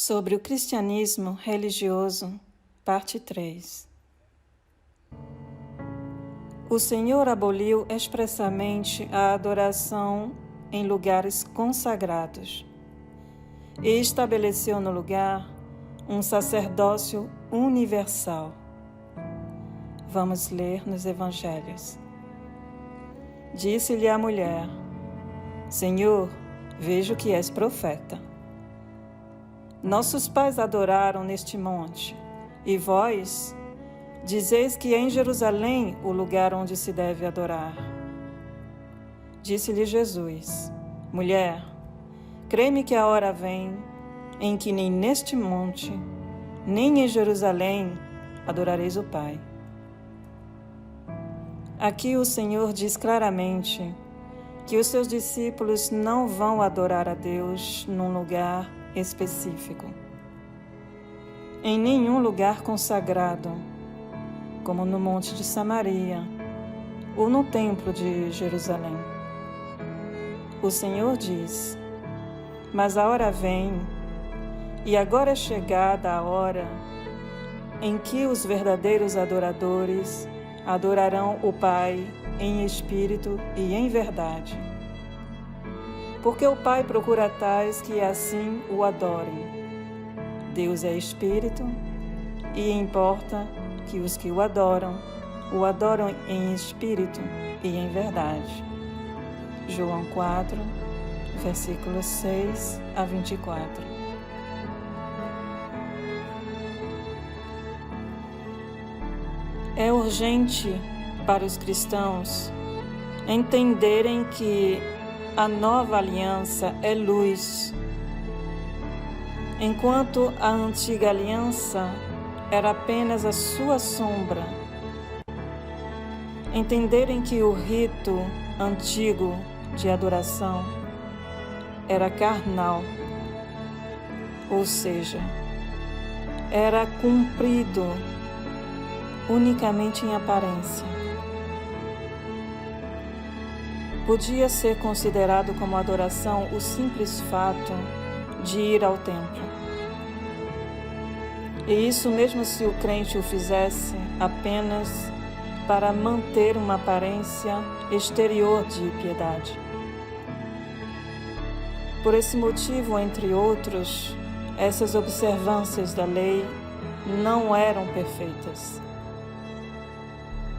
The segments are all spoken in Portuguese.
Sobre o cristianismo religioso, parte 3. O Senhor aboliu expressamente a adoração em lugares consagrados e estabeleceu no lugar um sacerdócio universal. Vamos ler nos Evangelhos. Disse-lhe a mulher: Senhor, vejo que és profeta. Nossos pais adoraram neste monte, e vós dizeis que é em Jerusalém o lugar onde se deve adorar. Disse-lhe Jesus: Mulher, crê-me que a hora vem em que nem neste monte, nem em Jerusalém adorareis o Pai. Aqui o Senhor diz claramente que os seus discípulos não vão adorar a Deus num lugar específico, em nenhum lugar consagrado, como no Monte de Samaria ou no Templo de Jerusalém. O Senhor diz: Mas a hora vem, e agora é chegada a hora em que os verdadeiros adoradores adorarão o Pai em espírito e em verdade. Porque o Pai procura tais que assim o adorem. Deus é espírito, e importa que os que o adoram em espírito e em verdade. João 4, versículos 6 a 24. É urgente para os cristãos entenderem que a nova aliança é luz, enquanto a antiga aliança era apenas a sua sombra. Entenderem que o rito antigo de adoração era carnal, ou seja, era cumprido unicamente em aparência. Podia ser considerado como adoração o simples fato de ir ao templo. E isso mesmo se o crente o fizesse apenas para manter uma aparência exterior de piedade. Por esse motivo, entre outros, essas observâncias da lei não eram perfeitas,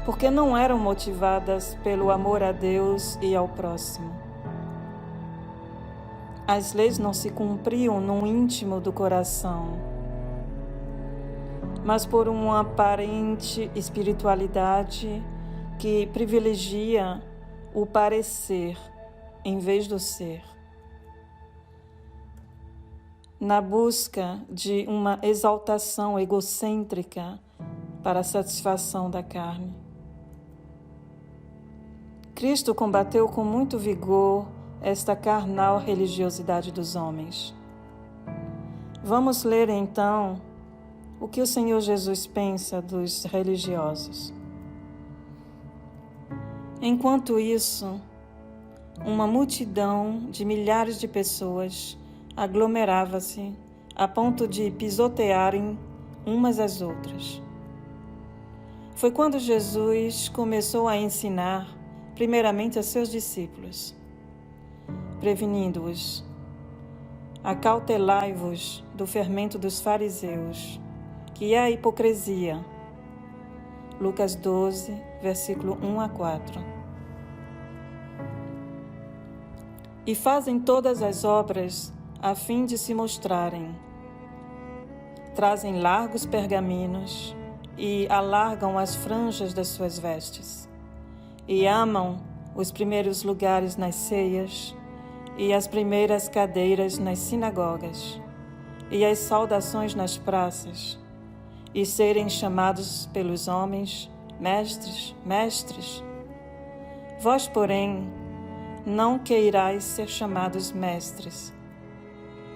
porque não eram motivadas pelo amor a Deus e ao próximo. As leis não se cumpriam no íntimo do coração, mas por uma aparente espiritualidade que privilegia o parecer em vez do ser, na busca de uma exaltação egocêntrica para a satisfação da carne. Cristo combateu com muito vigor esta carnal religiosidade dos homens. Vamos ler então o que o Senhor Jesus pensa dos religiosos. Enquanto isso, uma multidão de milhares de pessoas aglomerava-se a ponto de pisotearem umas às outras. Foi quando Jesus começou a ensinar primeiramente a seus discípulos, prevenindo-os: acautelai-vos do fermento dos fariseus, que é a hipocrisia. Lucas 12, versículo 1 a 4. E fazem todas as obras a fim de se mostrarem. Trazem largos pergaminhos e alargam as franjas das suas vestes. E amam os primeiros lugares nas ceias e as primeiras cadeiras nas sinagogas e as saudações nas praças, e serem chamados pelos homens, mestres, mestres. Vós, porém, não queirais ser chamados mestres,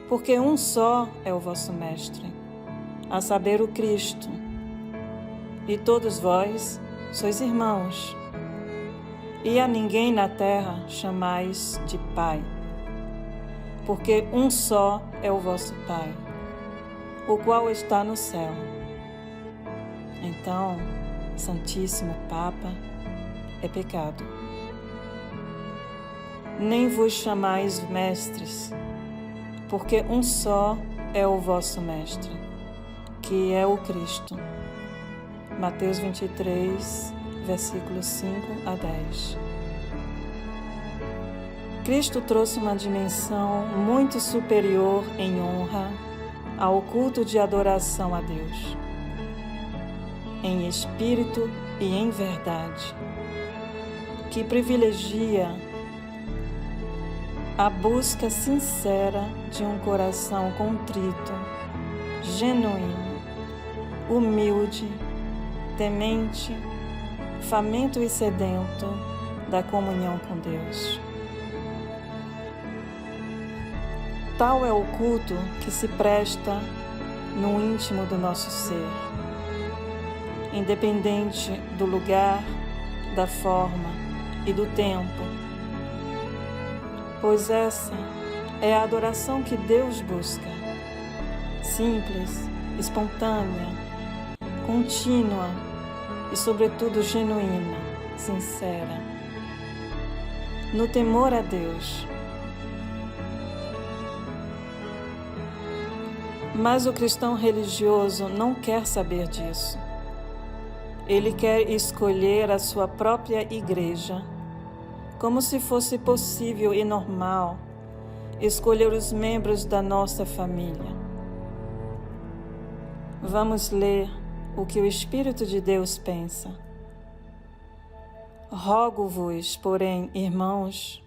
porque um só é o vosso mestre, a saber, o Cristo. E todos vós sois irmãos, e a ninguém na terra chamais de Pai, porque um só é o vosso Pai, o qual está no céu. Então, Santíssimo Papa, é pecado. Nem vos chamais mestres, porque um só é o vosso mestre, que é o Cristo. Mateus 23, versículos 5 a 10. Cristo trouxe uma dimensão muito superior em honra ao culto de adoração a Deus, em espírito e em verdade, que privilegia a busca sincera de um coração contrito, genuíno, humilde, temente, faminto e sedento da comunhão com Deus. Tal é o culto que se presta no íntimo do nosso ser, independente do lugar, da forma e do tempo, pois essa é a adoração que Deus busca, simples, espontânea, contínua e, sobretudo, genuína, sincera, no temor a Deus. Mas o cristão religioso não quer saber disso. Ele quer escolher a sua própria igreja, como se fosse possível e normal escolher os membros da nossa família. Vamos ler o que o Espírito de Deus pensa. Rogo-vos, porém, irmãos,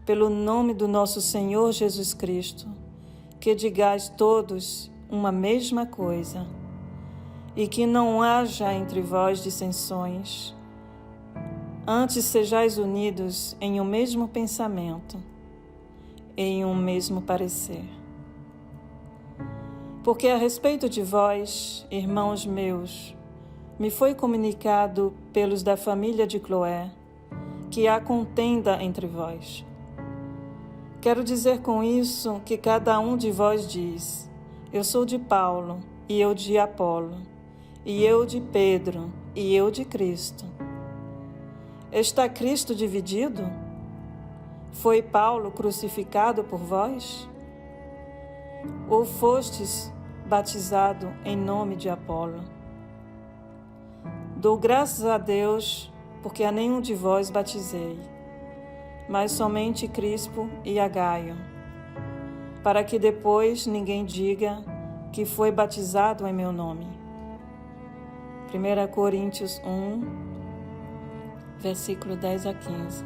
pelo nome do nosso Senhor Jesus Cristo, que digais todos uma mesma coisa, e que não haja entre vós dissensões. Antes sejais unidos em um mesmo pensamento, em um mesmo parecer. Porque a respeito de vós, irmãos meus, me foi comunicado pelos da família de Cloé, que há contenda entre vós. Quero dizer com isso que cada um de vós diz: eu sou de Paulo, e eu de Apolo, e eu de Pedro, e eu de Cristo. Está Cristo dividido? Foi Paulo crucificado por vós? Ou fostes batizado em nome de Apolo? Dou graças a Deus, porque a nenhum de vós batizei, mas somente Crispo e a Gaio, para que depois ninguém diga que foi batizado em meu nome. 1 Coríntios 1, versículo 10 a 15.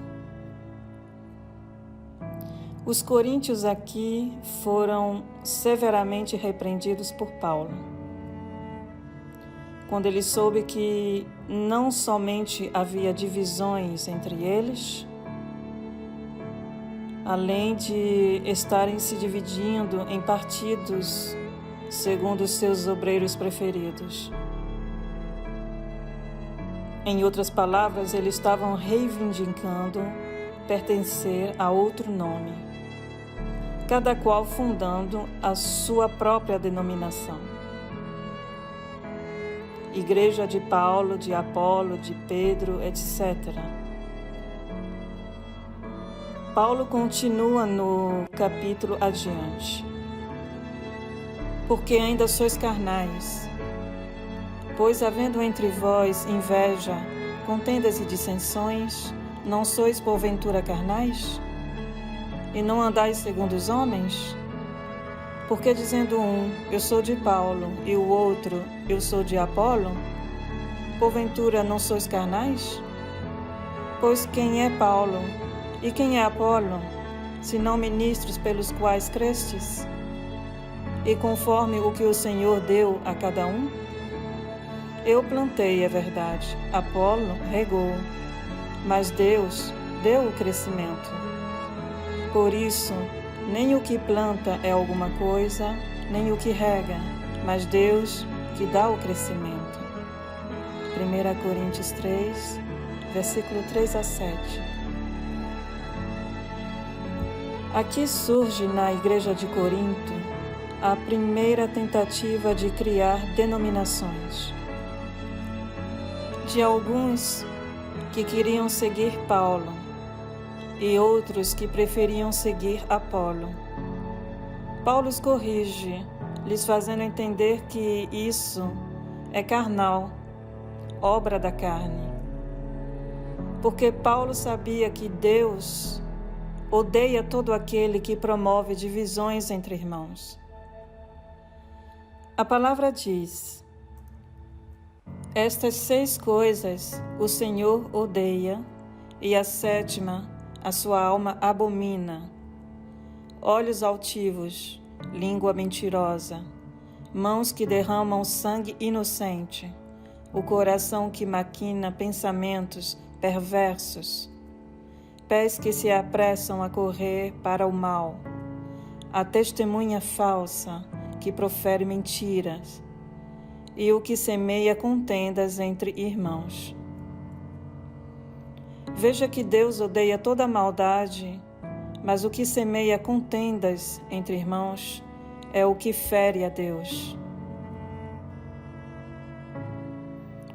Os coríntios aqui foram severamente repreendidos por Paulo, quando ele soube que não somente havia divisões entre eles, além de estarem se dividindo em partidos segundo os seus obreiros preferidos. Em outras palavras, eles estavam reivindicando pertencer a outro nome, cada qual fundando a sua própria denominação. Igreja de Paulo, de Apolo, de Pedro, etc. Paulo continua no capítulo adiante. Porque ainda sois carnais, pois havendo entre vós inveja, contendas e dissensões, não sois porventura carnais? E não andais segundo os homens? Porque dizendo um, eu sou de Paulo, e o outro, eu sou de Apolo, porventura não sois carnais? Pois quem é Paulo e quem é Apolo, senão ministros pelos quais crestes? E conforme o que o Senhor deu a cada um? Eu plantei, é verdade, Apolo regou, mas Deus deu o crescimento. Por isso, nem o que planta é alguma coisa, nem o que rega, mas Deus que dá o crescimento. 1 Coríntios 3, versículo 3 a 7. Aqui surge na igreja de Corinto a primeira tentativa de criar denominações. De alguns que queriam seguir Paulo e outros que preferiam seguir Apolo. Paulo os corrige, lhes fazendo entender que isso é carnal, obra da carne. Porque Paulo sabia que Deus odeia todo aquele que promove divisões entre irmãos. A palavra diz: estas 6 coisas o Senhor odeia, e a 7ª a sua alma abomina: olhos altivos, língua mentirosa, mãos que derramam sangue inocente, o coração que maquina pensamentos perversos, pés que se apressam a correr para o mal, a testemunha falsa que profere mentiras, e o que semeia contendas entre irmãos. Veja que Deus odeia toda maldade, mas o que semeia contendas entre irmãos é o que fere a Deus.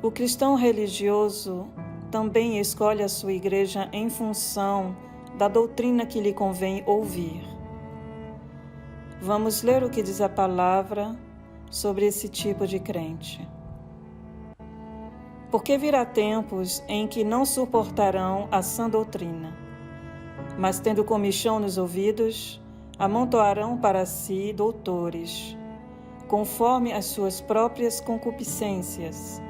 O cristão religioso também escolhe a sua igreja em função da doutrina que lhe convém ouvir. Vamos ler o que diz a palavra sobre esse tipo de crente. Porque virá tempos em que não suportarão a sã doutrina, mas tendo comichão nos ouvidos, amontoarão para si doutores, conforme as suas próprias concupiscências,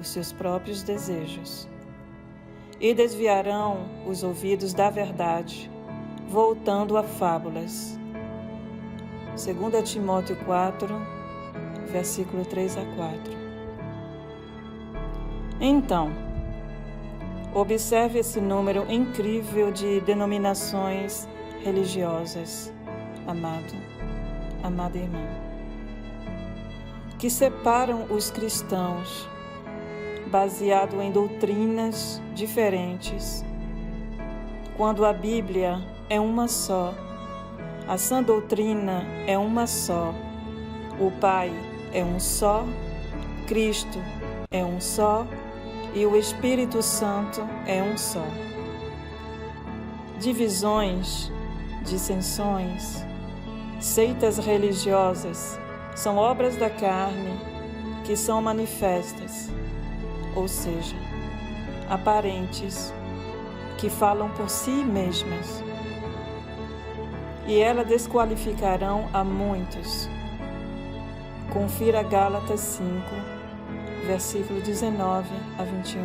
os seus próprios desejos, e desviarão os ouvidos da verdade, voltando a fábulas. 2 Timóteo 4, versículo 3 a 4. Então, observe esse número incrível de denominações religiosas, amada irmã, que separam os cristãos baseado em doutrinas diferentes, quando a Bíblia é uma só, a sã doutrina é uma só, o Pai é um só, Cristo é um só e o Espírito Santo é um só. Divisões, dissensões, seitas religiosas são obras da carne que são manifestas, ou seja, aparentes, que falam por si mesmas. E elas desqualificarão a muitos. Confira Gálatas 5, versículo 19 a 21.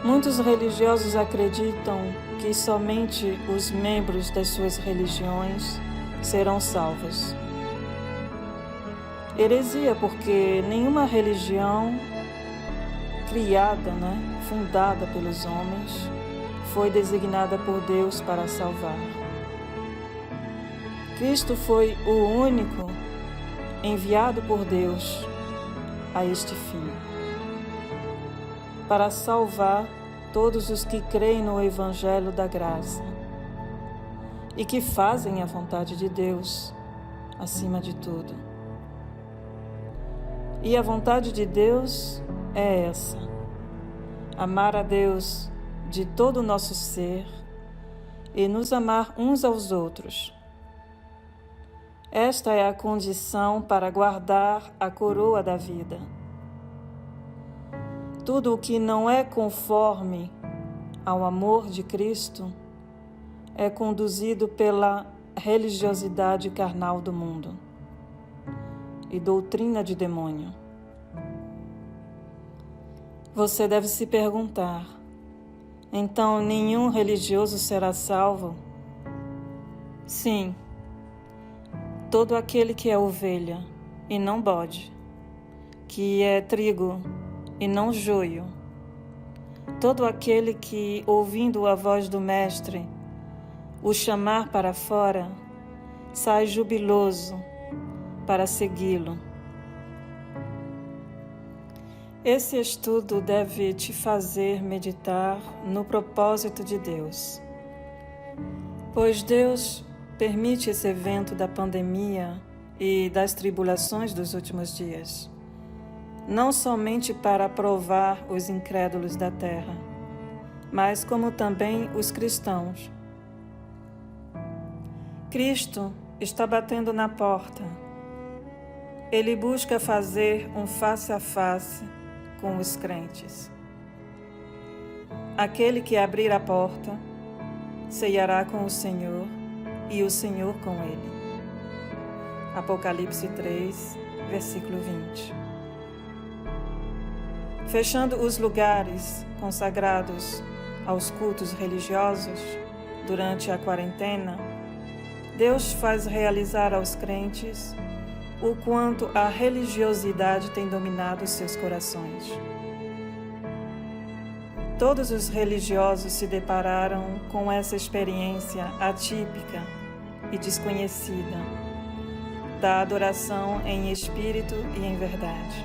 Muitos religiosos acreditam que somente os membros das suas religiões serão salvos. Heresia, porque nenhuma religião criada, fundada pelos homens, foi designada por Deus para salvar. Cristo foi o único enviado por Deus a este fim, para salvar todos os que creem no Evangelho da Graça e que fazem a vontade de Deus acima de tudo. E a vontade de Deus é essa: amar a Deus de todo o nosso ser e nos amar uns aos outros. Esta é a condição para guardar a coroa da vida. Tudo o que não é conforme ao amor de Cristo é conduzido pela religiosidade carnal do mundo e doutrina de demônio. Você deve se perguntar: então nenhum religioso será salvo? Sim, todo aquele que é ovelha e não bode, que é trigo e não joio, todo aquele que, ouvindo a voz do Mestre, o chamar para fora, sai jubiloso para segui-lo. Esse estudo deve te fazer meditar no propósito de Deus. Pois Deus permite esse evento da pandemia e das tribulações dos últimos dias, não somente para provar os incrédulos da terra, mas como também os cristãos. Cristo está batendo na porta. Ele busca fazer um face a face com os crentes. Aquele que abrir a porta ceiará com o Senhor e o Senhor com ele. Apocalipse 3, versículo 20. Fechando os lugares consagrados aos cultos religiosos durante a quarentena, Deus faz realizar aos crentes o quanto a religiosidade tem dominado seus corações. Todos os religiosos se depararam com essa experiência atípica e desconhecida da adoração em espírito e em verdade.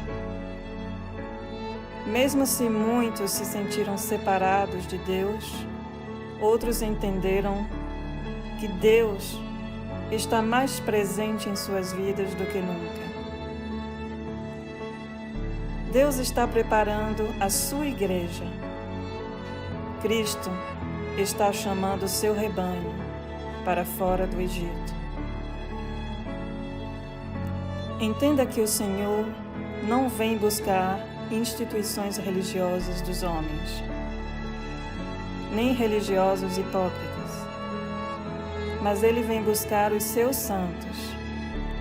Mesmo se muitos se sentiram separados de Deus, outros entenderam que Deus está mais presente em suas vidas do que nunca. Deus está preparando a sua igreja. Cristo está chamando o seu rebanho para fora do Egito. Entenda que o Senhor não vem buscar instituições religiosas dos homens, nem religiosos hipócritas, mas Ele vem buscar os seus santos,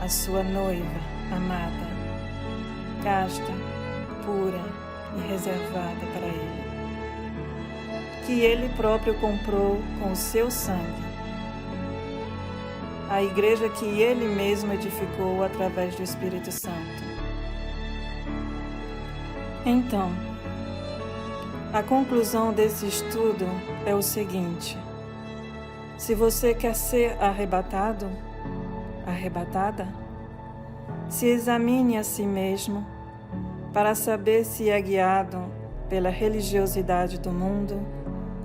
a sua noiva amada, casta, pura e reservada para Ele, que Ele próprio comprou com o seu sangue, a igreja que Ele mesmo edificou através do Espírito Santo. Então, a conclusão desse estudo é o seguinte: se você quer ser arrebatado, arrebatada, se examine a si mesmo para saber se é guiado pela religiosidade do mundo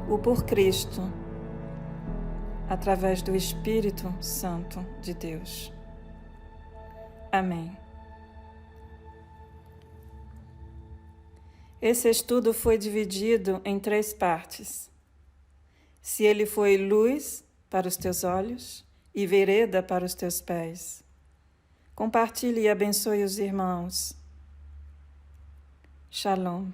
ou por Cristo, através do Espírito Santo de Deus. Amém. Esse estudo foi dividido em 3 partes. Se ele foi luz para os teus olhos e vereda para os teus pés, compartilhe e abençoe os irmãos. Shalom.